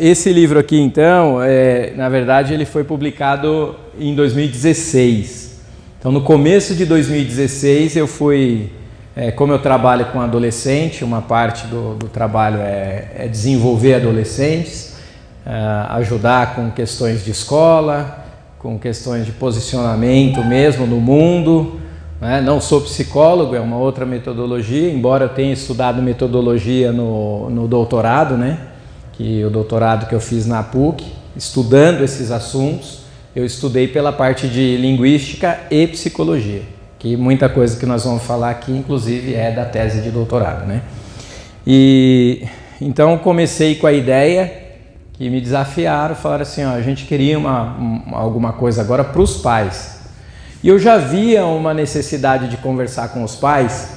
esse livro aqui, então, na verdade, ele foi publicado em 2016. Então, no começo de 2016, eu fui, como eu trabalho com adolescente, uma parte do trabalho é desenvolver adolescentes, ajudar com questões de escola, com questões de posicionamento mesmo no mundo. Não sou psicólogo, é uma outra metodologia, embora eu tenha estudado metodologia no doutorado, que o doutorado que eu fiz na PUC, estudando esses assuntos, eu estudei pela parte de linguística e psicologia, que muita coisa que nós vamos falar aqui, inclusive, é da tese de doutorado. E então comecei com a ideia que me desafiaram, falaram assim, a gente queria alguma coisa agora para os pais. E eu já via uma necessidade de conversar com os pais,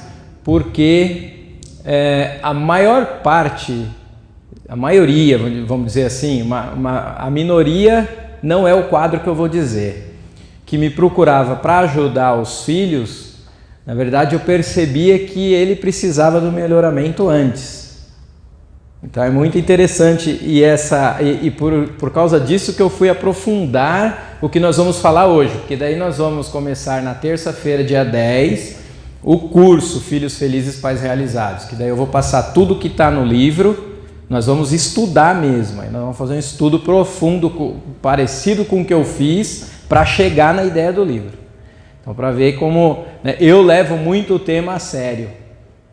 porque a maior parte, a maioria, vamos dizer assim, a minoria não é o quadro que eu vou dizer, que me procurava para ajudar os filhos. Na verdade, eu percebia que ele precisava do melhoramento antes. Então é muito interessante e por causa disso que eu fui aprofundar o que nós vamos falar hoje, porque daí nós vamos começar na terça-feira, dia 10, o curso Filhos Felizes, Pais Realizados, que daí eu vou passar tudo que está no livro, nós vamos estudar mesmo, nós vamos fazer um estudo profundo, parecido com o que eu fiz, para chegar na ideia do livro. Então, para ver como eu levo muito o tema a sério,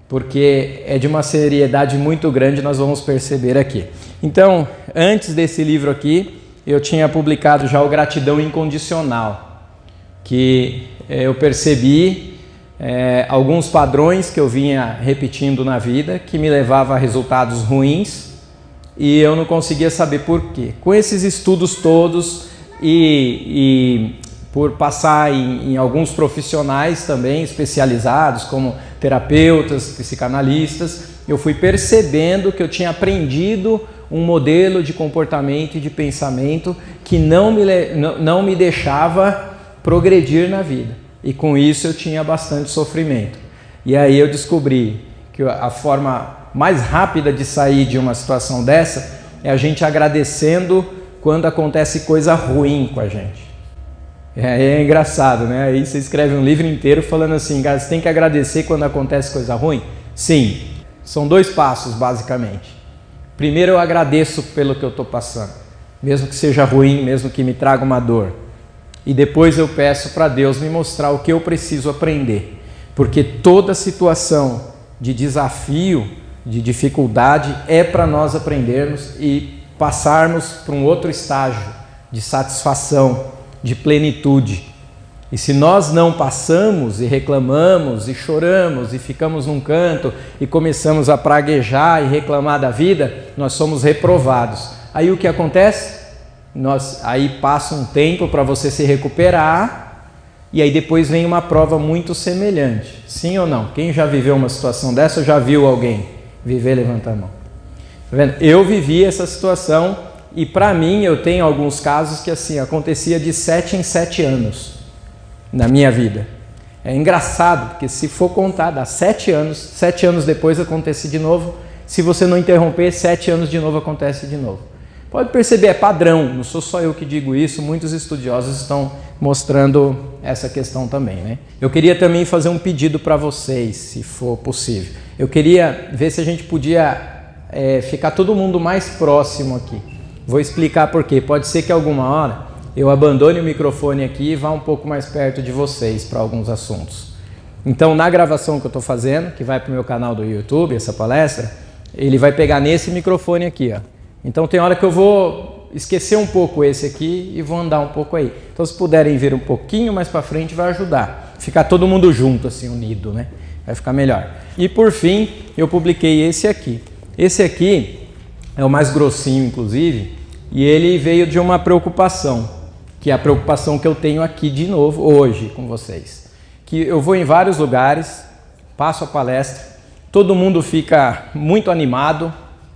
porque é de uma seriedade muito grande, nós vamos perceber aqui. Então, antes desse livro aqui, eu tinha publicado já o Gratidão Incondicional, que eu percebi alguns padrões que eu vinha repetindo na vida, que me levavam a resultados ruins, e eu não conseguia saber por quê. Com esses estudos todos e por passar em alguns profissionais também especializados, como terapeutas, psicanalistas, eu fui percebendo que eu tinha aprendido um modelo de comportamento e de pensamento que não me deixava progredir na vida. E com isso eu tinha bastante sofrimento. E aí eu descobri que a forma mais rápida de sair de uma situação dessa é a gente agradecendo quando acontece coisa ruim com a gente. É engraçado, Aí você escreve um livro inteiro falando assim, cara, você tem que agradecer quando acontece coisa ruim? Sim, são 2 passos basicamente. Primeiro eu agradeço pelo que eu estou passando, mesmo que seja ruim, mesmo que me traga uma dor. E depois eu peço para Deus me mostrar o que eu preciso aprender. Porque toda situação de desafio, de dificuldade, é para nós aprendermos e passarmos para um outro estágio de satisfação, de plenitude. E se nós não passamos e reclamamos e choramos e ficamos num canto e começamos a praguejar e reclamar da vida, nós somos reprovados. Aí o que acontece? Aí passa um tempo para você se recuperar e aí depois vem uma prova muito semelhante. Sim ou não? Quem já viveu uma situação dessa ou já viu alguém viver? Levanta a mão. Tá vendo? Eu vivi essa situação e para mim eu tenho alguns casos que assim acontecia de 7 em 7 anos na minha vida. É engraçado porque se for contar, dá 7 anos depois acontece de novo. Se você não interromper, 7 anos de novo acontece de novo. Pode perceber, é padrão, não sou só eu que digo isso, muitos estudiosos estão mostrando essa questão também. Eu queria também fazer um pedido para vocês, se for possível. Eu queria ver se a gente podia ficar todo mundo mais próximo aqui. Vou explicar por quê. Pode ser que alguma hora eu abandone o microfone aqui e vá um pouco mais perto de vocês para alguns assuntos. Então, na gravação que eu estou fazendo, que vai para o meu canal do YouTube, essa palestra, ele vai pegar nesse microfone aqui, Então, tem hora que eu vou esquecer um pouco esse aqui e vou andar um pouco aí. Então, se puderem vir um pouquinho mais para frente, vai ajudar. Ficar todo mundo junto, assim, unido, Vai ficar melhor. E, por fim, eu publiquei esse aqui. Esse aqui é o mais grossinho, inclusive, e ele veio de uma preocupação, que é a preocupação que eu tenho aqui de novo, hoje, com vocês. Que eu vou em vários lugares, passo a palestra, todo mundo fica muito animado,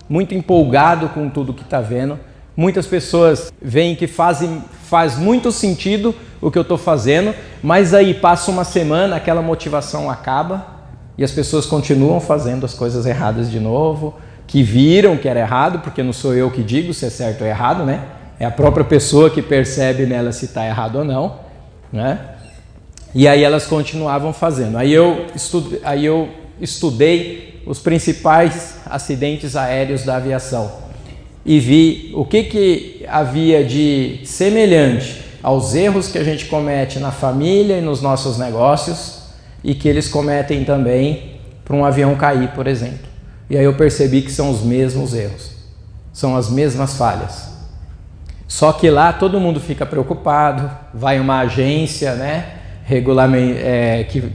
muito empolgado com tudo que está vendo. Muitas pessoas veem que faz muito sentido o que eu estou fazendo, mas aí passa uma semana, aquela motivação acaba e as pessoas continuam fazendo as coisas erradas de novo, que viram que era errado, porque não sou eu que digo se é certo ou errado, né? É a própria pessoa que percebe nela se está errado ou não, né? E aí elas continuavam fazendo. Aí eu estudei os principais acidentes aéreos da aviação e vi o que havia de semelhante aos erros que a gente comete na família e nos nossos negócios e que eles cometem também para um avião cair, por exemplo. E aí eu percebi que são os mesmos erros, são as mesmas falhas. Só que lá todo mundo fica preocupado, vai uma agência, né,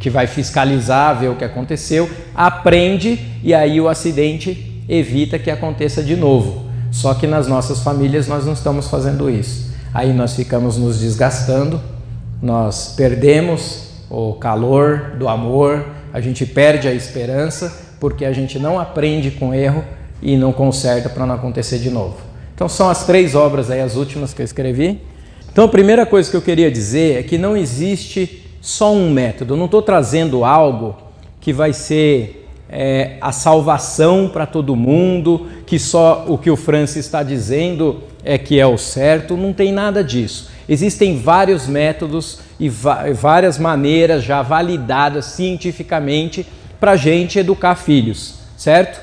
que vai fiscalizar, ver o que aconteceu, aprende e aí o acidente evita que aconteça de novo. Só que nas nossas famílias nós não estamos fazendo isso. Aí nós ficamos nos desgastando, nós perdemos o calor do amor, a gente perde a esperança porque a gente não aprende com o erro e não conserta para não acontecer de novo. Então são as 3 obras aí, as últimas que eu escrevi. Então a primeira coisa que eu queria dizer é que não existe só um método. Eu não estou trazendo algo que vai ser a salvação para todo mundo, que só o que o Francis está dizendo é que é o certo. Não tem nada disso. Existem vários métodos e várias maneiras já validadas cientificamente para a gente educar filhos, certo?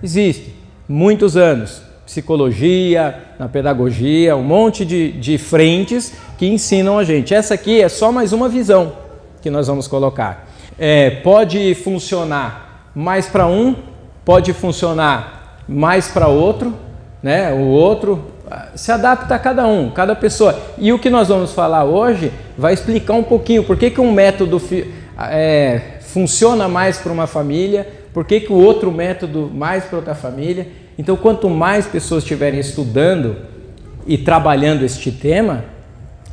Existe muitos anos. Psicologia, na pedagogia, um monte de frentes que ensinam a gente. Essa aqui é só mais uma visão que nós vamos colocar. Pode funcionar mais para um, pode funcionar mais para outro, né? O outro se adapta a cada um, cada pessoa. E o que nós vamos falar hoje vai explicar um pouquinho por que um método funciona mais para uma família, por que o outro método mais para outra família. Então, quanto mais pessoas estiverem estudando e trabalhando este tema,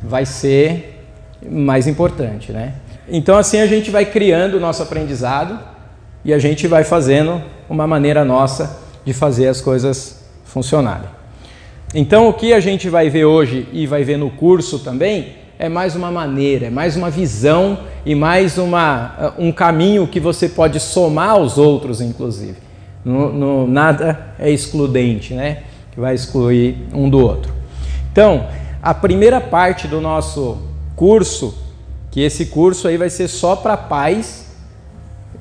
vai ser mais importante, né? Então, assim a gente vai criando o nosso aprendizado e a gente vai fazendo uma maneira nossa de fazer as coisas funcionarem. Então, o que a gente vai ver hoje e vai ver no curso também é mais uma maneira, é mais uma visão e mais um caminho que você pode somar aos outros, inclusive. Nada é excludente, né? Que vai excluir um do outro. Então, a primeira parte do nosso curso, que esse curso aí vai ser só para pais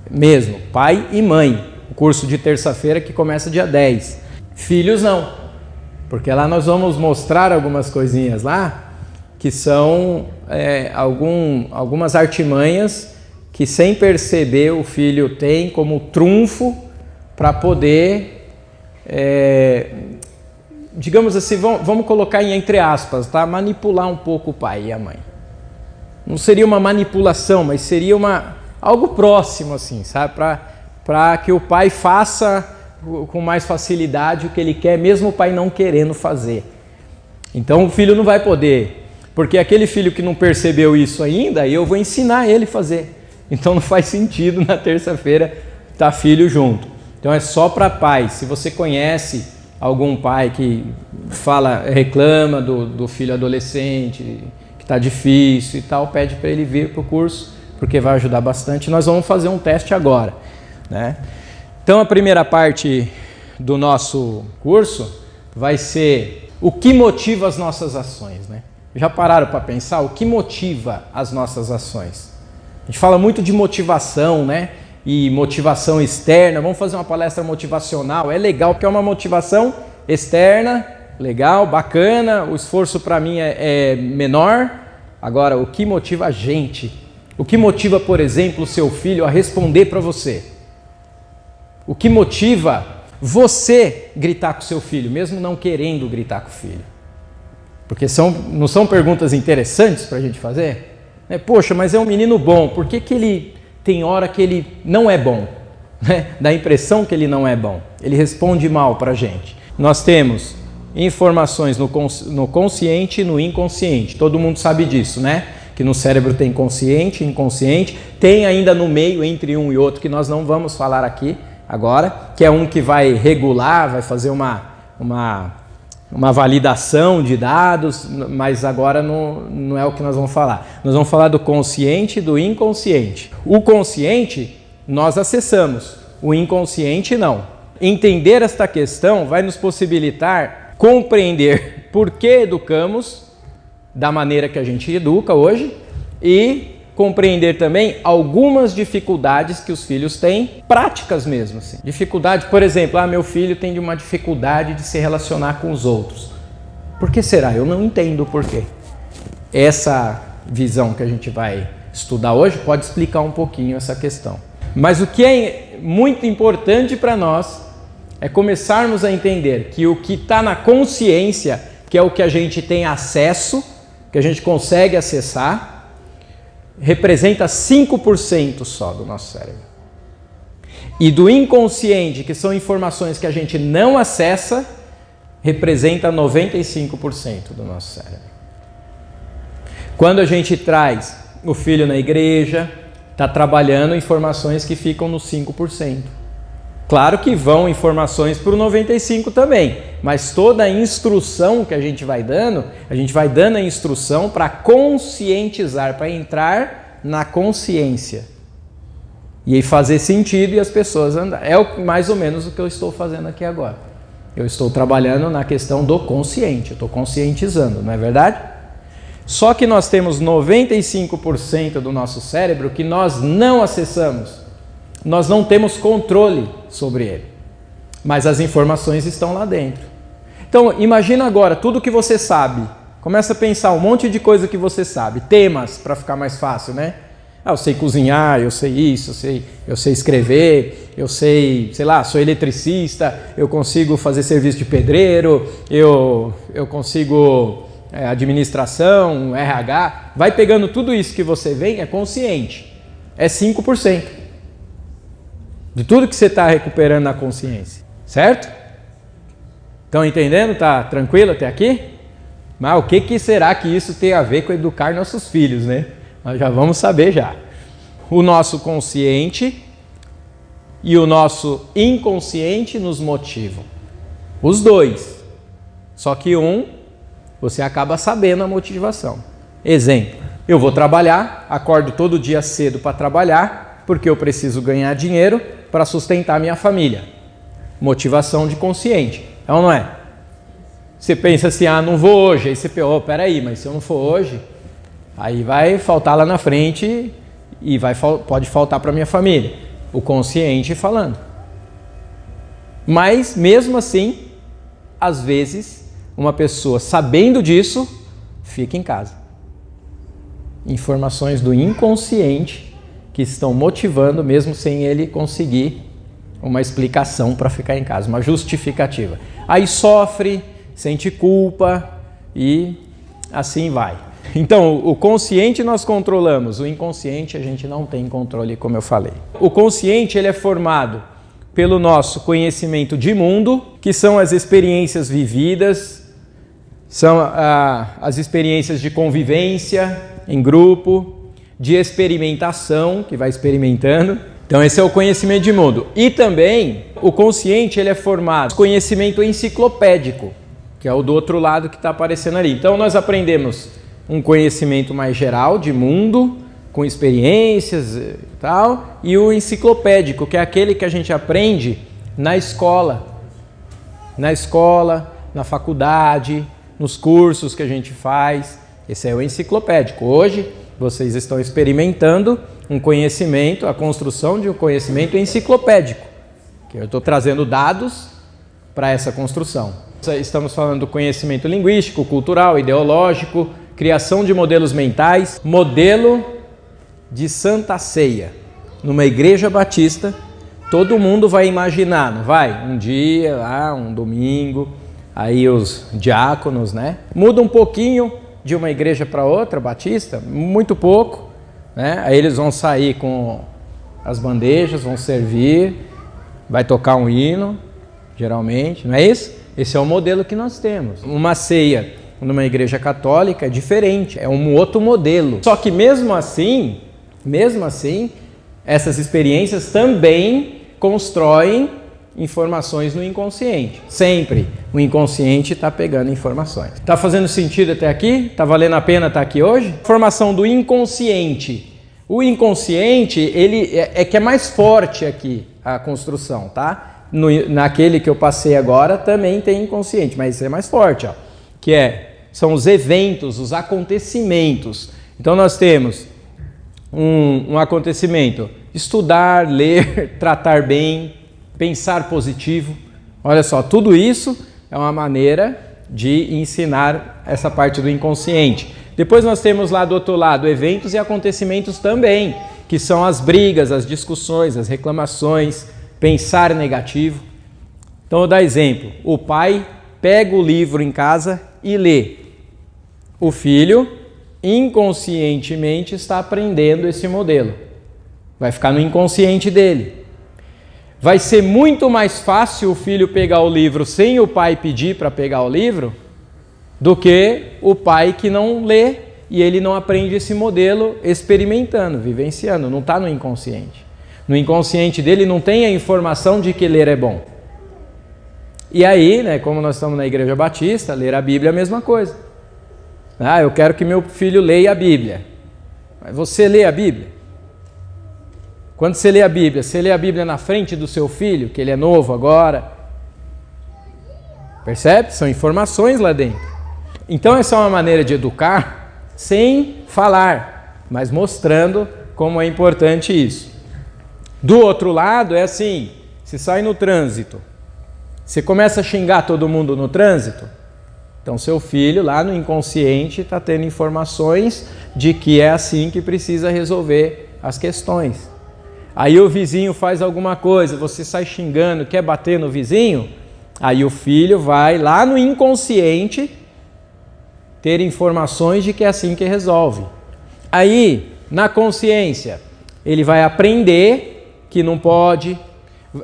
mesmo, pai e mãe. O curso de terça-feira que começa dia 10. Filhos não, porque lá nós vamos mostrar algumas coisinhas lá que são algumas artimanhas que sem perceber o filho tem como trunfo para poder, digamos assim, vamos colocar em entre aspas, tá? Manipular um pouco o pai e a mãe. Não seria uma manipulação, mas seria algo próximo, assim, sabe? Para que o pai faça com mais facilidade o que ele quer, mesmo o pai não querendo fazer. Então o filho não vai poder, porque aquele filho que não percebeu isso ainda, eu vou ensinar ele a fazer. Então não faz sentido na terça-feira estar filho junto. Então é só para pais. Se você conhece algum pai que reclama do filho adolescente, que está difícil e tal, pede para ele vir para o curso, porque vai ajudar bastante. Nós vamos fazer um teste agora, né? Então a primeira parte do nosso curso vai ser o que motiva as nossas ações, né? Já pararam para pensar o que motiva as nossas ações? A gente fala muito de motivação, né? E motivação externa. Vamos fazer uma palestra motivacional. É legal porque é uma motivação externa, legal, bacana. O esforço para mim é menor. Agora, o que motiva a gente? O que motiva, por exemplo, o seu filho a responder para você? O que motiva você gritar com o seu filho, mesmo não querendo gritar com o filho? Porque não são perguntas interessantes para a gente fazer? Poxa, mas é um menino bom, por que ele tem hora que ele não é bom? Dá a impressão que ele não é bom. Ele responde mal para a gente. Nós temos informações no consciente e no inconsciente. Todo mundo sabe disso, né? Que no cérebro tem consciente e inconsciente. Tem ainda no meio, entre um e outro, que nós não vamos falar aqui agora, que é um que vai regular, vai fazer uma validação de dados, mas agora não é o que nós vamos falar. Nós vamos falar do consciente e do inconsciente. O consciente nós acessamos, o inconsciente não. Entender esta questão vai nos possibilitar compreender por que educamos da maneira que a gente educa hoje e compreender também algumas dificuldades que os filhos têm, práticas mesmo. Assim. Dificuldade, por exemplo, meu filho tem uma dificuldade de se relacionar com os outros. Por que será? Eu não entendo o porquê. Essa visão que a gente vai estudar hoje pode explicar um pouquinho essa questão. Mas o que é muito importante para nós é começarmos a entender que o que está na consciência, que é o que a gente tem acesso, que a gente consegue acessar, representa 5% só do nosso cérebro. E do inconsciente, que são informações que a gente não acessa, representa 95% do nosso cérebro. Quando a gente traz o filho na igreja, está trabalhando informações que ficam no 5%. Claro que vão informações para o 95% também, mas toda a instrução que a gente vai dando a instrução para conscientizar, para entrar na consciência. E aí fazer sentido e as pessoas andar. É mais ou menos o que eu estou fazendo aqui agora. Eu estou trabalhando na questão do consciente, eu estou conscientizando, não é verdade? Só que nós temos 95% do nosso cérebro que nós não acessamos. Nós não temos controle sobre ele, mas as informações estão lá dentro. Então, imagina agora tudo que você sabe. Começa a pensar um monte de coisa que você sabe. Temas, para ficar mais fácil, né? Eu sei cozinhar, eu sei isso, eu sei escrever, eu sei lá, sou eletricista, eu consigo fazer serviço de pedreiro, eu consigo administração, RH. Vai pegando tudo isso que você vê, é consciente. É 5%. De tudo que você está recuperando na consciência, certo? Estão entendendo? Está tranquilo até aqui? Mas o que será que isso tem a ver com educar nossos filhos, né? Nós já vamos saber já. O nosso consciente e o nosso inconsciente nos motivam. Os dois. Só que você acaba sabendo a motivação. Exemplo, eu vou trabalhar, acordo todo dia cedo para trabalhar, porque eu preciso ganhar dinheiro para sustentar minha família. Motivação de consciente, é ou não é? Você pensa assim, não vou hoje, aí você pensa, peraí, mas se eu não for hoje, aí vai faltar lá na frente e pode faltar para minha família. O consciente falando. Mas, mesmo assim, às vezes, uma pessoa sabendo disso, fica em casa. Informações do inconsciente que estão motivando, mesmo sem ele conseguir uma explicação para ficar em casa, uma justificativa. Aí sofre, sente culpa e assim vai. Então, o consciente nós controlamos, o inconsciente a gente não tem controle, como eu falei. O consciente ele é formado pelo nosso conhecimento de mundo, que são as experiências vividas, são as experiências de convivência em grupo, de experimentação, que vai experimentando. Então esse é o conhecimento de mundo. E também o consciente ele é formado por conhecimento enciclopédico, que é o do outro lado que está aparecendo ali. Então nós aprendemos um conhecimento mais geral de mundo, com experiências e tal, e o enciclopédico, que é aquele que a gente aprende na escola, na faculdade, nos cursos que a gente faz. Esse é o enciclopédico. Hoje vocês estão experimentando um conhecimento, a construção de um conhecimento enciclopédico, que eu estou trazendo dados para essa construção. Estamos falando do conhecimento linguístico, cultural, ideológico, criação de modelos mentais, modelo de Santa Ceia. Numa igreja batista, todo mundo vai imaginar, não vai? Um dia, lá, um domingo, aí os diáconos, né? Muda um pouquinho de uma igreja para outra, batista, muito pouco, né? Aí eles vão sair com as bandejas, vão servir, vai tocar um hino, geralmente, não é isso? Esse é o modelo que nós temos. Uma ceia numa igreja católica é diferente, é um outro modelo. Só que mesmo assim, essas experiências também constroem informações no inconsciente. Sempre o inconsciente está pegando informações. Está fazendo sentido até aqui? Está valendo a pena estar aqui hoje? Formação do inconsciente. O inconsciente, ele é que é mais forte aqui a construção, tá? naquele que eu passei agora também tem inconsciente, mas esse é mais forte, ó, são os eventos, os acontecimentos. Então nós temos um acontecimento: estudar, ler, tratar bem, pensar positivo. Olha só, tudo isso é uma maneira de ensinar essa parte do inconsciente. Depois nós temos lá do outro lado eventos e acontecimentos também, que são as brigas, as discussões, as reclamações, pensar negativo. Então eu vou dar exemplo: o pai pega o livro em casa e lê. O filho inconscientemente está aprendendo esse modelo. Vai ficar no inconsciente dele. Vai ser muito mais fácil o filho pegar o livro sem o pai pedir para pegar o livro do que o pai que não lê e ele não aprende esse modelo experimentando, vivenciando, não está no inconsciente. No inconsciente dele não tem a informação de que ler é bom. E aí, né, como nós estamos na Igreja Batista, ler a Bíblia é a mesma coisa. Ah, eu quero que meu filho leia a Bíblia. Mas você lê a Bíblia? Quando você lê a Bíblia na frente do seu filho, que ele é novo agora. Percebe? São informações lá dentro. Então essa é uma maneira de educar sem falar, mas mostrando como é importante isso. Do outro lado é assim: você sai no trânsito, você começa a xingar todo mundo no trânsito, então seu filho lá no inconsciente está tendo informações de que é assim que precisa resolver as questões. Aí o vizinho faz alguma coisa, você sai xingando, quer bater no vizinho, aí o filho vai lá no inconsciente ter informações de que é assim que resolve. Aí, na consciência, ele vai aprender que não pode,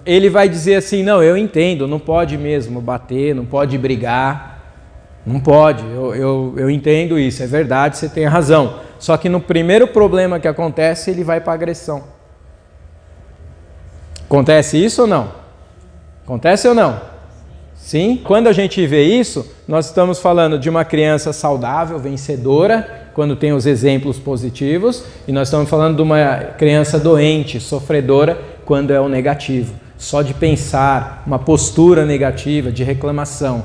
ele vai dizer assim: não, eu entendo, não pode mesmo bater, não pode brigar, não pode, eu entendo isso, é verdade, você tem razão. Só que no primeiro problema que acontece, ele vai para a agressão. Acontece isso ou não? Acontece ou não? Sim. Quando a gente vê isso, nós estamos falando de uma criança saudável, vencedora, quando tem os exemplos positivos, e nós estamos falando de uma criança doente, sofredora, quando é o negativo. Só de pensar, uma postura negativa, de reclamação.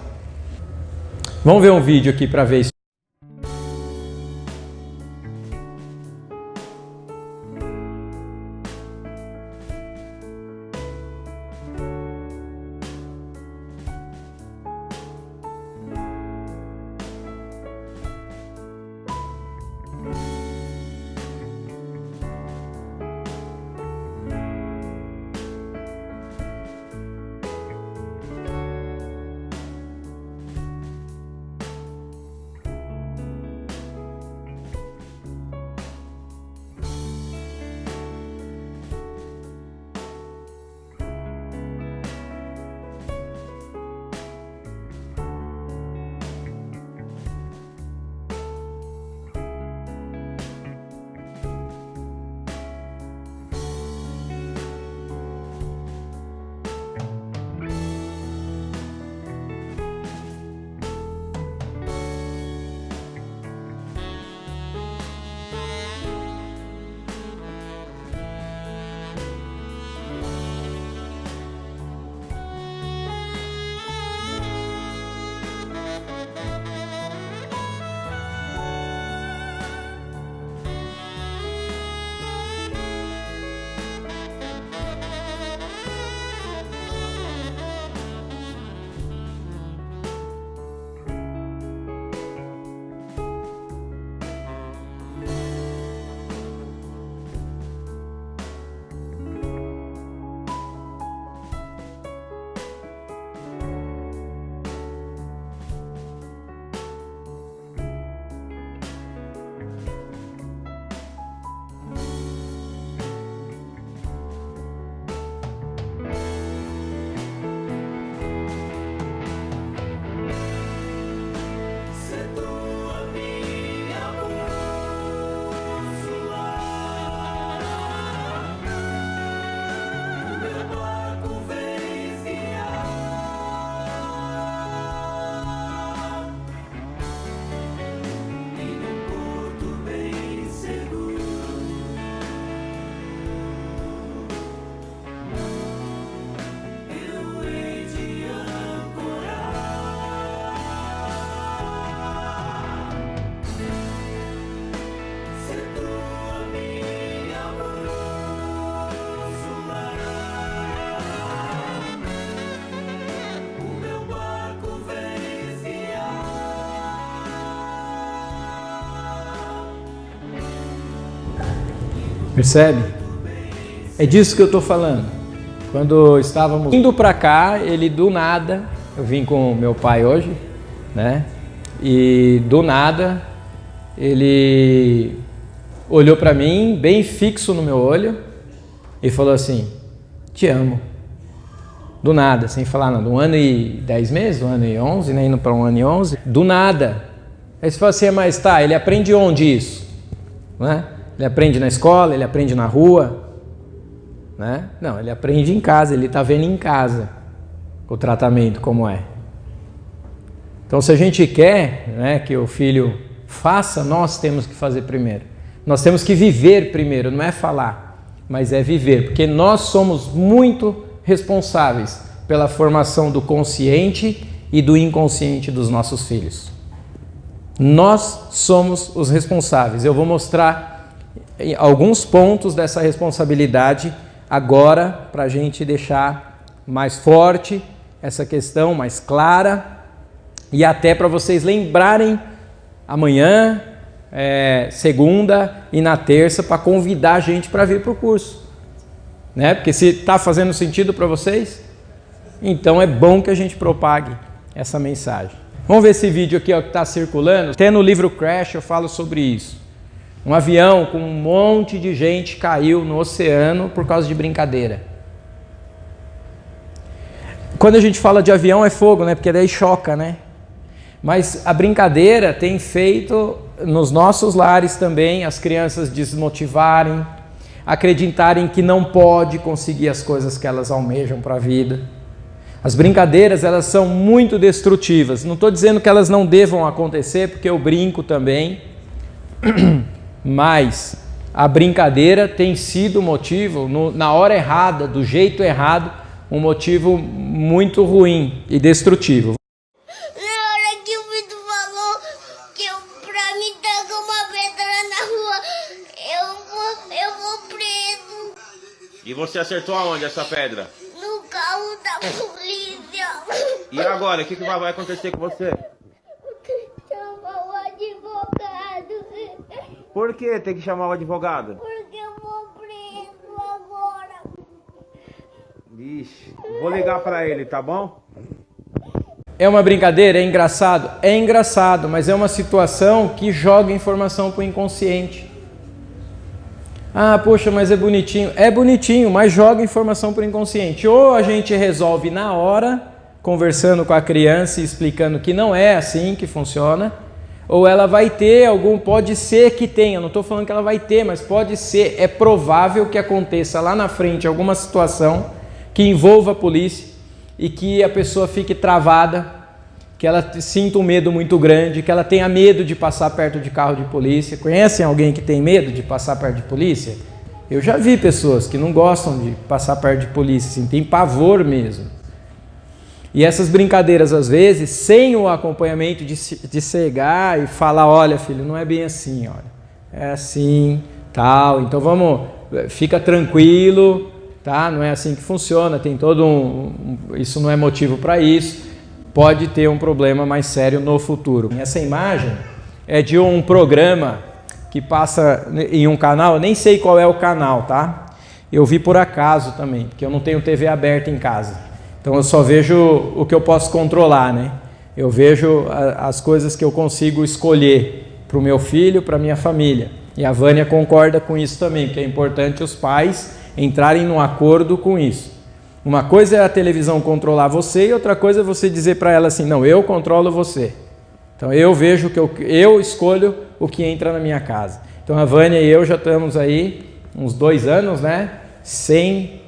Vamos ver um vídeo aqui para ver isso. Percebe? É disso que eu estou falando. Quando estávamos indo para cá, ele do nada, eu vim com meu pai hoje, né? E do nada, ele olhou para mim, bem fixo no meu olho, e falou assim: te amo. Do nada, sem falar nada. 1 ano e 10 meses, 1 ano e 11, né? Indo para 1 ano e 11. Do nada. Aí você fala assim, mas tá, ele aprende onde isso? Né? Ele aprende na escola, ele aprende na rua? Né? Não, ele aprende em casa, ele está vendo em casa o tratamento como é. Então, se a gente quer, né, que o filho faça, nós temos que fazer primeiro. Nós temos que viver primeiro, não é falar, mas é viver, porque nós somos muito responsáveis pela formação do consciente e do inconsciente dos nossos filhos. Nós somos os responsáveis. Eu vou mostrar alguns pontos dessa responsabilidade agora para a gente deixar mais forte essa questão, mais clara, e até para vocês lembrarem amanhã, segunda e na terça, para convidar a gente para vir para o curso. Né? Porque se está fazendo sentido para vocês, então é bom que a gente propague essa mensagem. Vamos ver esse vídeo aqui ó, que está circulando. Até no livro Crash eu falo sobre isso. Um avião com um monte de gente caiu no oceano por causa de brincadeira. Quando a gente fala de avião é fogo, né? Porque daí choca, né? Mas a brincadeira tem feito nos nossos lares também as crianças desmotivarem, acreditarem que não pode conseguir as coisas que elas almejam para a vida. As brincadeiras, elas são muito destrutivas. Não estou dizendo que elas não devam acontecer, porque eu brinco também, mas a brincadeira tem sido motivo, na hora errada, do jeito errado, um motivo muito ruim e destrutivo. Na hora que o Vitor falou que pra mim tacar uma pedra na rua, eu vou preso. E você acertou aonde essa pedra? No carro da polícia. E agora, o que vai acontecer com você? Chamar o advogado. Por que tem que chamar o advogado? Porque eu vou preso agora. Ixi, vou ligar pra ele, tá bom? É uma brincadeira? É engraçado? É engraçado, mas é uma situação que joga informação para o inconsciente. Ah, poxa, mas é bonitinho. É bonitinho, mas joga informação para o inconsciente. Ou a gente resolve na hora, conversando com a criança e explicando que não é assim que funciona, ou ela vai ter pode ser que tenha, não estou falando que ela vai ter, mas pode ser, é provável que aconteça lá na frente alguma situação que envolva a polícia e que a pessoa fique travada, que ela sinta um medo muito grande, que ela tenha medo de passar perto de carro de polícia. Conhecem alguém que tem medo de passar perto de polícia? Eu já vi pessoas que não gostam de passar perto de polícia, assim, tem pavor mesmo. E essas brincadeiras, às vezes, sem o acompanhamento de cegar e falar, olha filho, não é bem assim, olha, é assim, tal, então fica tranquilo, tá? Não é assim que funciona, tem todo isso não é motivo para isso, pode ter um problema mais sério no futuro. Essa imagem é de um programa que passa em um canal, eu nem sei qual é o canal, tá? Eu vi por acaso também, porque eu não tenho TV aberta em casa. Então eu só vejo o que eu posso controlar, né? Eu vejo as coisas que eu consigo escolher para o meu filho, para a minha família. E a Vânia concorda com isso também, porque é importante os pais entrarem num acordo com isso. Uma coisa é a televisão controlar você e outra coisa é você dizer para ela assim, não, eu controlo você. Então eu vejo que eu escolho o que entra na minha casa. Então a Vânia e eu já estamos aí uns 2 anos, né, sem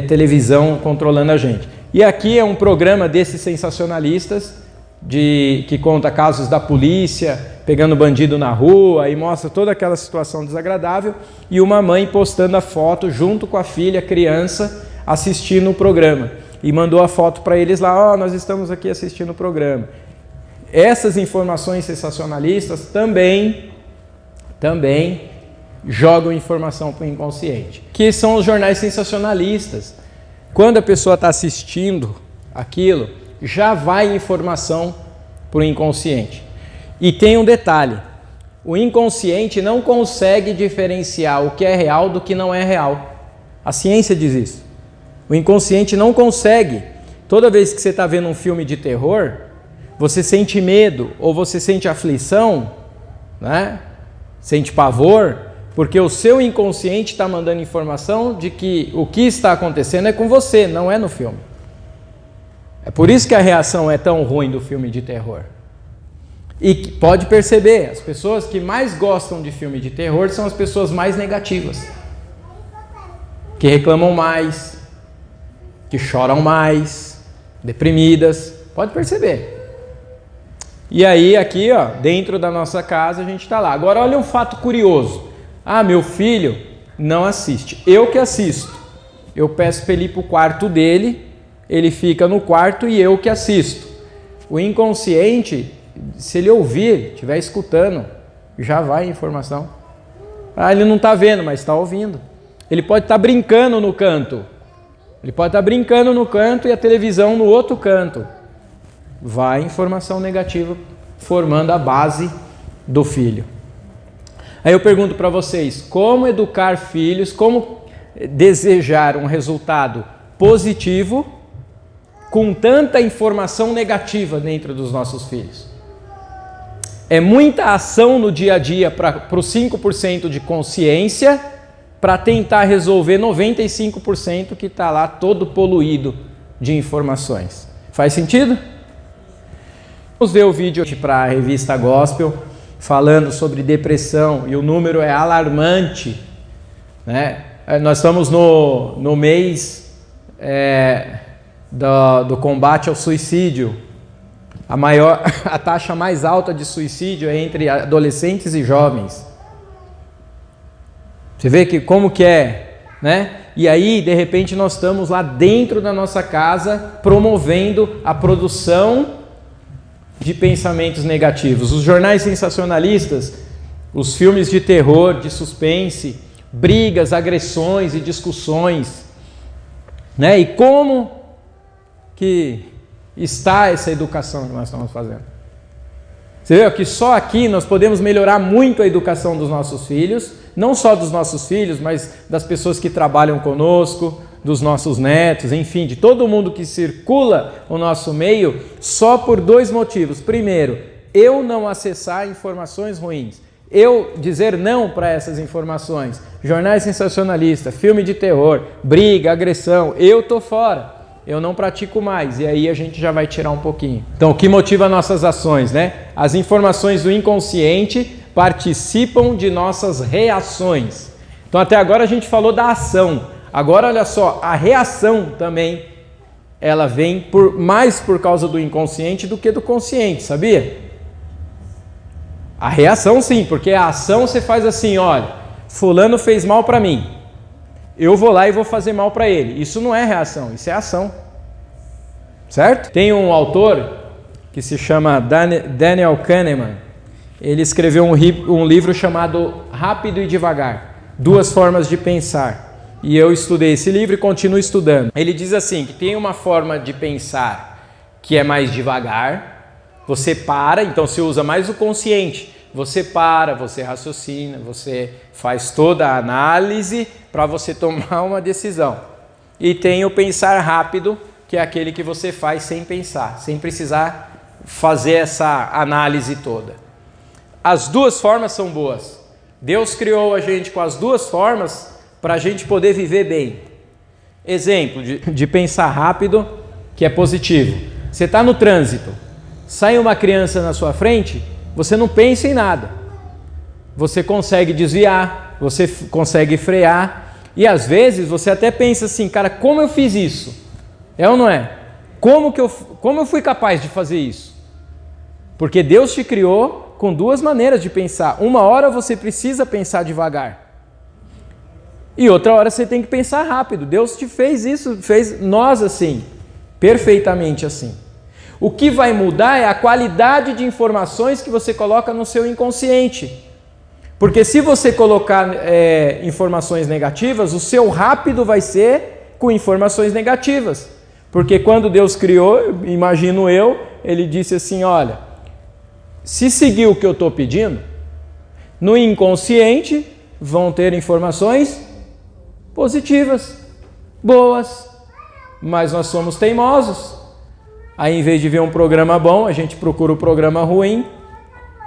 televisão controlando a gente. E aqui é um programa desses sensacionalistas que conta casos da polícia pegando bandido na rua e mostra toda aquela situação desagradável e uma mãe postando a foto junto com a filha, criança, assistindo o programa. E mandou a foto para eles lá, nós estamos aqui assistindo o programa. Essas informações sensacionalistas também jogam informação para o inconsciente, que são os jornais sensacionalistas. Quando a pessoa está assistindo aquilo, já vai informação para o inconsciente. E tem um detalhe, O inconsciente não consegue diferenciar o que é real do que não é real. A ciência diz isso. O inconsciente não consegue. Toda vez que você está vendo um filme de terror, você sente medo ou você sente aflição, né? Sente pavor, porque o seu inconsciente está mandando informação de que o que está acontecendo é com você, não é no filme. É por isso que a reação é tão ruim do filme de terror. E pode perceber, as pessoas que mais gostam de filme de terror são as pessoas mais negativas, que reclamam mais, que choram mais, deprimidas, pode perceber. E aí aqui, ó, dentro da nossa casa a gente está lá. Agora olha um fato curioso. Ah, meu filho não assiste, eu que assisto. Eu peço para ele ir para o quarto dele, ele fica no quarto e eu que assisto. O inconsciente, se ele ouvir, estiver escutando, já vai a informação. Ah, ele não está vendo, mas está ouvindo. Ele pode estar brincando no canto. Ele pode estar brincando no canto e a televisão no outro canto. Vai informação negativa formando a base do filho. Aí eu pergunto para vocês, como educar filhos, como desejar um resultado positivo com tanta informação negativa dentro dos nossos filhos? É muita ação no dia a dia para os 5% de consciência para tentar resolver 95% que está lá todo poluído de informações. Faz sentido? Vamos ver o vídeo para a revista Gospel falando sobre depressão e o número é alarmante, né? Nós estamos no mês do combate ao suicídio. A taxa mais alta de suicídio é entre adolescentes e jovens. Você vê que como que é, né? E aí, de repente, nós estamos lá dentro da nossa casa promovendo a produção de pensamentos negativos. Os jornais sensacionalistas, os filmes de terror, de suspense, brigas, agressões e discussões, né? E como que está essa educação que nós estamos fazendo? Você vê que só aqui nós podemos melhorar muito a educação dos nossos filhos, não só dos nossos filhos, mas das pessoas que trabalham conosco, dos nossos netos, enfim, de todo mundo que circula o nosso meio, só por 2 motivos. Primeiro, eu não acessar informações ruins, eu dizer não para essas informações, jornais sensacionalistas, filme de terror, briga, agressão, eu tô fora. Eu não pratico mais, e aí a gente já vai tirar um pouquinho. Então, o que motiva nossas ações, né? As informações do inconsciente participam de nossas reações. Então, até agora a gente falou da ação. Agora, olha só, a reação também, ela vem mais por causa do inconsciente do que do consciente, sabia? A reação sim, porque a ação você faz assim, olha, fulano fez mal para mim. Eu vou lá e vou fazer mal para ele. Isso não é reação, isso é ação. Certo? Tem um autor que se chama Daniel Kahneman. Ele escreveu um livro chamado Rápido e Devagar, 2 formas de pensar. E eu estudei esse livro e continuo estudando. Ele diz assim, que tem uma forma de pensar que é mais devagar. Você para, então você usa mais o consciente. Você para, você raciocina, você faz toda a análise para você tomar uma decisão. E tem o pensar rápido, que é aquele que você faz sem pensar, sem precisar fazer essa análise toda. As 2 formas são boas. Deus criou a gente com as 2 formas para a gente poder viver bem. Exemplo de pensar rápido, que é positivo. Você está no trânsito, sai uma criança na sua frente, você não pensa em nada. Você consegue desviar, você consegue frear. E às vezes você até pensa assim, cara, como eu fiz isso? É ou não é? Como eu fui capaz de fazer isso? Porque Deus te criou com 2 maneiras de pensar. Uma hora você precisa pensar devagar. E outra hora você tem que pensar rápido. Deus te fez isso, fez nós assim, perfeitamente assim. O que vai mudar é a qualidade de informações que você coloca no seu inconsciente. Porque se você colocar informações negativas, o seu rápido vai ser com informações negativas. Porque quando Deus criou, imagino eu, ele disse assim, olha, se seguir o que eu estou pedindo, No inconsciente vão ter informações positivas, boas, mas nós somos teimosos. Aí, em vez de ver um programa bom, a gente procura o programa ruim,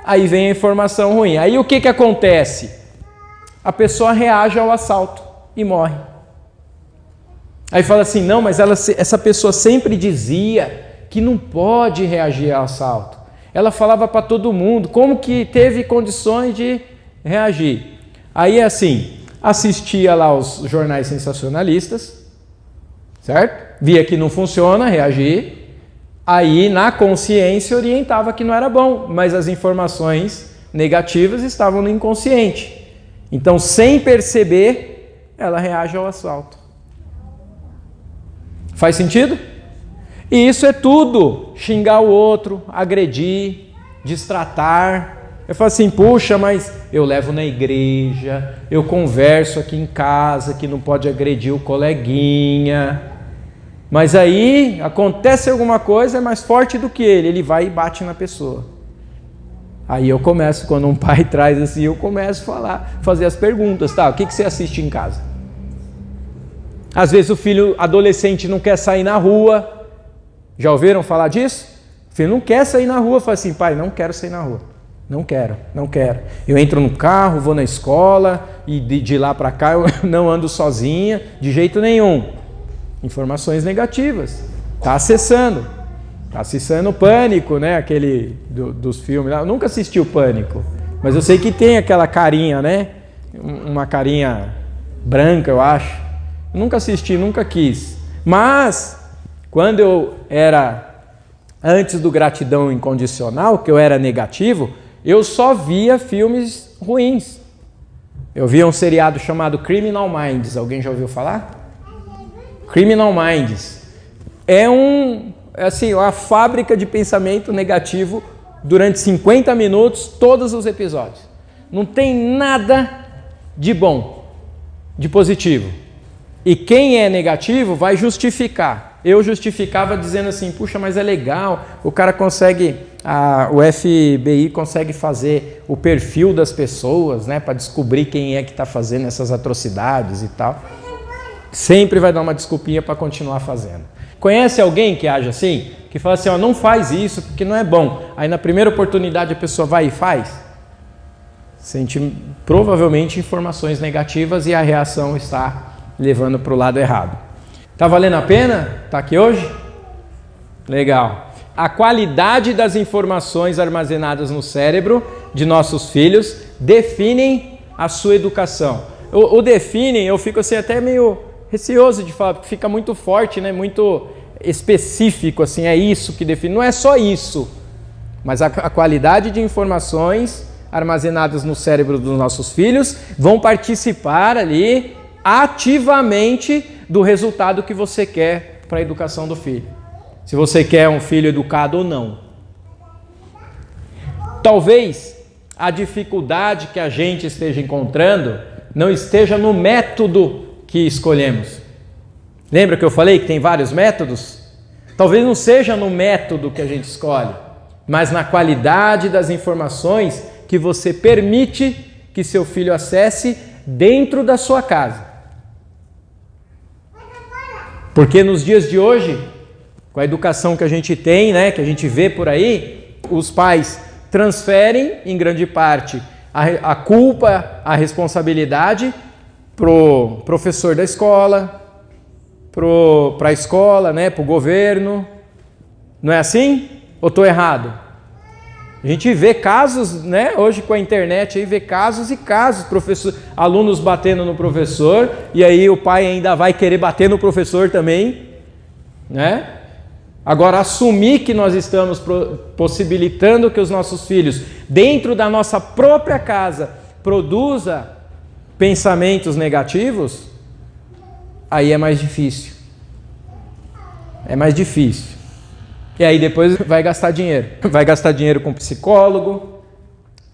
aí vem a informação ruim. Aí o que acontece? A pessoa reage ao assalto e morre. Aí fala assim, não, mas essa pessoa sempre dizia que não pode reagir ao assalto. Ela falava para todo mundo, como que teve condições de reagir? Aí é assim, assistia lá os jornais sensacionalistas, certo? Via que não funciona, reagir. Aí na consciência orientava que não era bom, mas as informações negativas estavam no inconsciente. Então, sem perceber, ela reage ao assalto. Faz sentido? E isso é tudo, xingar o outro, agredir, destratar. Eu falo assim, puxa, mas eu levo na igreja, eu converso aqui em casa que não pode agredir o coleguinha. Mas aí acontece alguma coisa, é mais forte do que ele vai e bate na pessoa. Aí eu começo, quando um pai traz assim, eu começo a fazer as perguntas, tá? O que você assiste em casa? Às vezes o filho adolescente não quer sair na rua. Já ouviram falar disso? O filho não quer sair na rua, fala assim, pai, não quero sair na rua. Não quero. Eu entro no carro, vou na escola e de lá para cá eu não ando sozinha, de jeito nenhum. Informações negativas. Está acessando o Pânico, né? Aquele dos filmes. Eu nunca assisti o Pânico, mas eu sei que tem aquela carinha, né? Uma carinha branca, eu acho. Eu nunca assisti, nunca quis. Mas quando eu era antes do Gratidão Incondicional, que eu era negativo, eu só via filmes ruins. Eu via um seriado chamado Criminal Minds. Alguém já ouviu falar? Criminal Minds. É uma fábrica de pensamento negativo durante 50 minutos, todos os episódios. Não tem nada de bom, de positivo. E quem é negativo vai justificar. Eu justificava dizendo assim, puxa, mas é legal, o cara consegue, o FBI consegue fazer o perfil das pessoas, né, para descobrir quem é que está fazendo essas atrocidades e tal. Sempre vai dar uma desculpinha para continuar fazendo. Conhece alguém que age assim? Que fala assim, não faz isso porque não é bom. Aí na primeira oportunidade a pessoa vai e faz? Sente provavelmente informações negativas e a reação está levando para o lado errado. Tá valendo a pena estar aqui hoje? Legal. A qualidade das informações armazenadas no cérebro de nossos filhos definem a sua educação. O definem, eu fico assim até meio receoso de falar, porque fica muito forte, né? Muito específico, assim, é isso que define. Não é só isso, mas a qualidade de informações armazenadas no cérebro dos nossos filhos vão participar ali ativamente do resultado que você quer para a educação do filho. Se você quer um filho educado ou não. Talvez a dificuldade que a gente esteja encontrando não esteja no método que escolhemos. Lembra que eu falei que tem vários métodos? Talvez não seja no método que a gente escolhe, mas na qualidade das informações que você permite que seu filho acesse dentro da sua casa. Porque nos dias de hoje, com a educação que a gente tem, né, que a gente vê por aí, os pais transferem, em grande parte, a culpa, a responsabilidade pro professor da escola, para a escola, né, pro governo. Não é assim? Ou estou errado? A gente vê casos, né, hoje com a internet, aí vê casos e casos, alunos batendo no professor, e aí o pai ainda vai querer bater no professor também, né? Agora, assumir que nós estamos possibilitando que os nossos filhos, dentro da nossa própria casa, produza pensamentos negativos, aí é mais difícil. É mais difícil. E aí depois vai gastar dinheiro. Vai gastar dinheiro com psicólogo,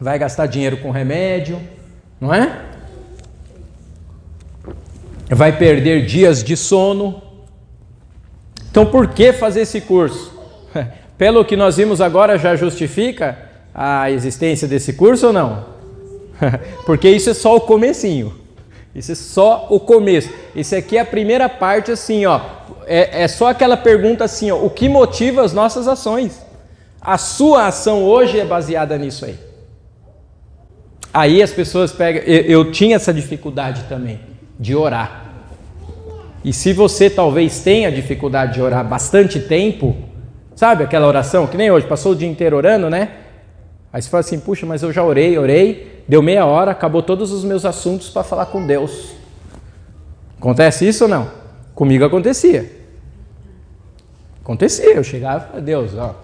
vai gastar dinheiro com remédio, não é? Vai perder dias de sono. Então por que fazer esse curso? Pelo que nós vimos agora, já justifica a existência desse curso ou não? Porque isso é só o comecinho. Isso é só o começo. Esse aqui é a primeira parte, assim, ó. É só aquela pergunta assim, ó. O que motiva as nossas ações? A sua ação hoje é baseada nisso aí. Aí as pessoas pegam... Eu tinha essa dificuldade também, de orar. E se você talvez tenha dificuldade de orar bastante tempo, sabe aquela oração, que nem hoje, passou o dia inteiro orando, né? Aí você fala assim, puxa, mas eu já orei, deu meia hora, acabou todos os meus assuntos para falar com Deus. Acontece isso ou não? Comigo acontecia. Acontecia, eu chegava e falava, Deus, ó,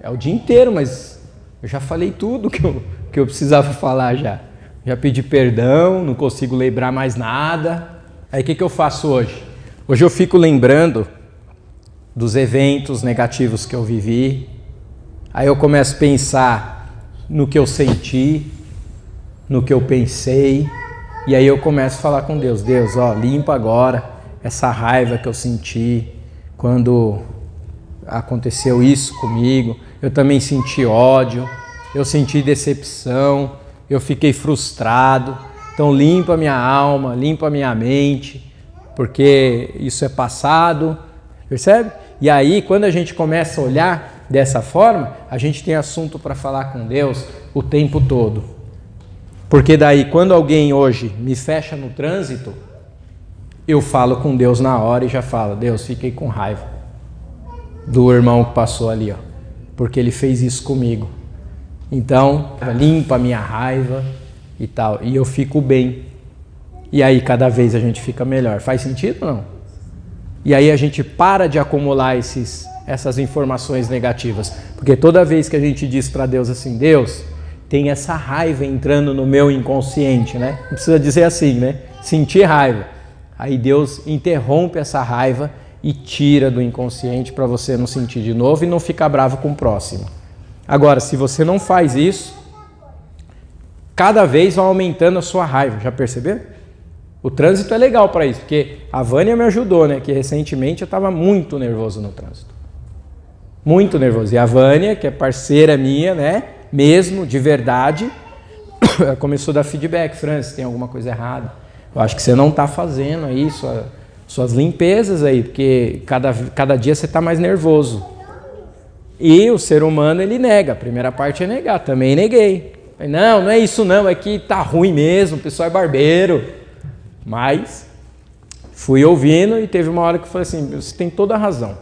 é o dia inteiro, mas eu já falei tudo que eu precisava falar já. Já pedi perdão, não consigo lembrar mais nada. Aí o que eu faço hoje? Hoje eu fico lembrando dos eventos negativos que eu vivi. Aí eu começo a pensar no que eu senti, no que eu pensei. E aí eu começo a falar com Deus. Deus, ó, limpa agora essa raiva que eu senti quando aconteceu isso comigo. Eu também senti ódio, eu senti decepção, eu fiquei frustrado. Então limpa minha alma, limpa minha mente, porque isso é passado, percebe? E aí, quando a gente começa a olhar dessa forma, a gente tem assunto para falar com Deus o tempo todo. Porque daí, quando alguém hoje me fecha no trânsito, eu falo com Deus na hora e já falo, Deus, fiquei com raiva do irmão que passou ali, ó, porque ele fez isso comigo. Então, limpa a minha raiva e tal, e eu fico bem. E aí cada vez a gente fica melhor. Faz sentido ou não? E aí a gente para de acumular essas informações negativas. Porque toda vez que a gente diz para Deus assim, Deus, tem essa raiva entrando no meu inconsciente, né? Não precisa dizer assim, né? Sentir raiva. Aí Deus interrompe essa raiva e tira do inconsciente para você não sentir de novo e não ficar bravo com o próximo. Agora, se você não faz isso, cada vez vai aumentando a sua raiva. Já perceberam? O trânsito é legal para isso, porque a Vânia me ajudou, né? Que recentemente eu estava muito nervoso no trânsito. Muito nervoso. E a Vânia, que é parceira minha, né? Mesmo, de verdade, ela começou a dar feedback. Francis, tem alguma coisa errada. Eu acho que você não está fazendo aí suas limpezas aí, porque cada dia você está mais nervoso. E o ser humano, ele nega. A primeira parte é negar. Também neguei. Não é isso não, é que tá ruim mesmo, o pessoal é barbeiro. Mas fui ouvindo e teve uma hora que eu falei assim, você tem toda a razão.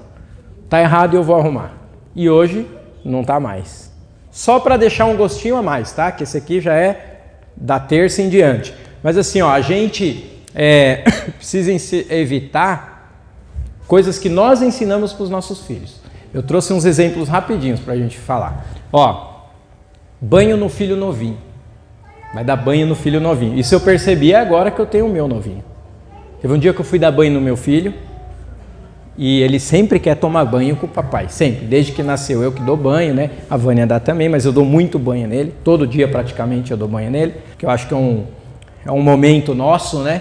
Tá errado e eu vou arrumar. E hoje não tá mais. Só para deixar um gostinho a mais, tá? Que esse aqui já é da terça em diante. Mas assim, ó, a gente precisa evitar coisas que nós ensinamos para os nossos filhos. Eu trouxe uns exemplos rapidinhos para a gente falar. Ó, banho no filho novinho. Vai dar banho no filho novinho. Isso eu percebi agora que eu tenho o meu novinho. Teve um dia que eu fui dar banho no meu filho e ele sempre quer tomar banho com o papai, sempre. Desde que nasceu eu que dou banho, né? A Vânia dá também, mas eu dou muito banho nele. Todo dia praticamente eu dou banho nele, que eu acho que é um momento nosso, né?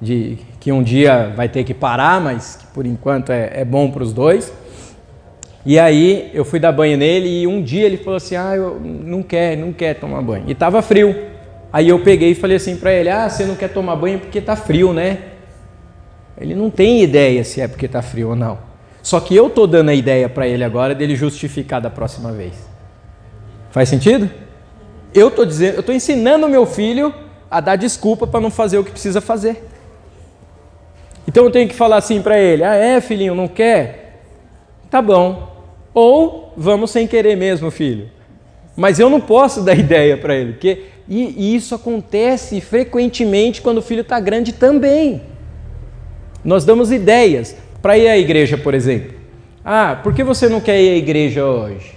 De que um dia vai ter que parar, mas que por enquanto é bom para os dois. E aí eu fui dar banho nele e um dia ele falou assim, eu não quer tomar banho. E tava frio. Aí eu peguei e falei assim para ele, você não quer tomar banho porque tá frio, né? Ele não tem ideia se é porque tá frio ou não. Só que eu tô dando a ideia para ele agora dele justificar da próxima vez. Faz sentido? Eu tô ensinando o meu filho a dar desculpa para não fazer o que precisa fazer. Então eu tenho que falar assim para ele, filhinho, não quer? Tá bom. Ou vamos sem querer mesmo, filho. Mas eu não posso dar ideia para ele, porque e isso acontece frequentemente quando o filho está grande também. Nós damos ideias para ir à igreja, por exemplo. Por que você não quer ir à igreja hoje?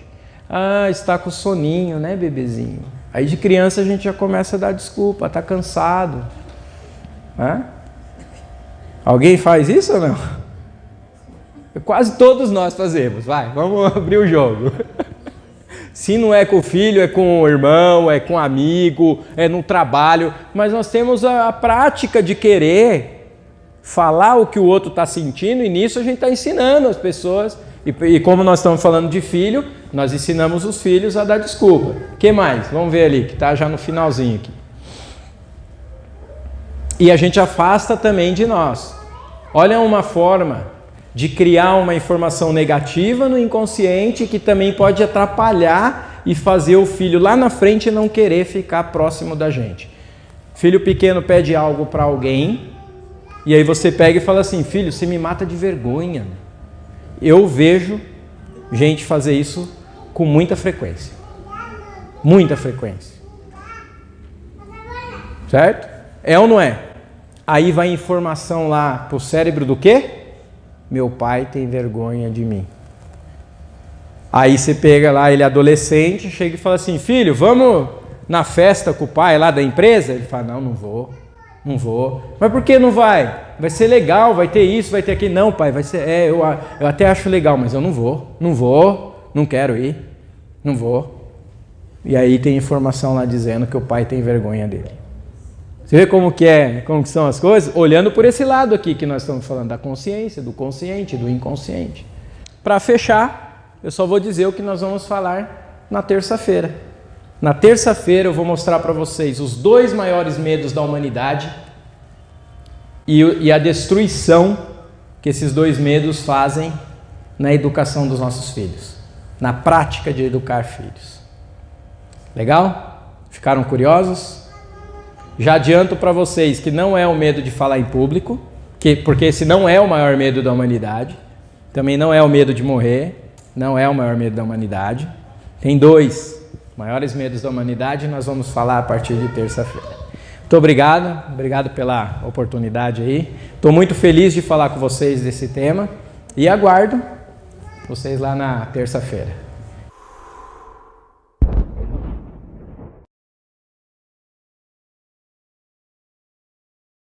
Está com soninho, né, bebezinho? Aí de criança a gente já começa a dar desculpa, está cansado. Alguém faz isso ou não? Quase todos nós fazemos. Vamos abrir o jogo. Se não é com o filho, é com o irmão, é com o amigo, é no trabalho. Mas nós temos a prática de querer falar o que o outro está sentindo e nisso a gente está ensinando as pessoas. E como nós estamos falando de filho, nós ensinamos os filhos a dar desculpa. O que mais? Vamos ver ali, que está já no finalzinho aqui. E a gente afasta também de nós. Olha uma forma de criar uma informação negativa no inconsciente que também pode atrapalhar e fazer o filho lá na frente não querer ficar próximo da gente. Filho pequeno pede algo para alguém e aí você pega e fala assim: filho, você me mata de vergonha. Eu vejo gente fazer isso com muita frequência. Muita frequência. Certo? É ou não é? Aí vai informação lá pro cérebro do quê? Meu pai tem vergonha de mim. Aí você pega lá, ele é adolescente, chega e fala assim: filho, vamos na festa com o pai lá da empresa? Ele fala: não vou. Mas por que não vai? Vai ser legal, vai ter isso, vai ter aquilo. Não, pai, vai ser. Eu até acho legal, mas eu não vou, não quero ir, não vou. E aí tem informação lá dizendo que o pai tem vergonha dele. Você vê como que são as coisas? Olhando por esse lado aqui que nós estamos falando da consciência, do consciente, do inconsciente. Para fechar, eu só vou dizer o que nós vamos falar na terça-feira. Na terça-feira eu vou mostrar para vocês os 2 maiores medos da humanidade e a destruição que esses 2 medos fazem na educação dos nossos filhos, na prática de educar filhos. Legal? Ficaram curiosos? Já adianto para vocês que não é o medo de falar em público, porque esse não é o maior medo da humanidade, também não é o medo de morrer, não é o maior medo da humanidade. Tem 2 maiores medos da humanidade e nós vamos falar a partir de terça-feira. Muito obrigado pela oportunidade aí. Estou muito feliz de falar com vocês desse tema e aguardo vocês lá na terça-feira.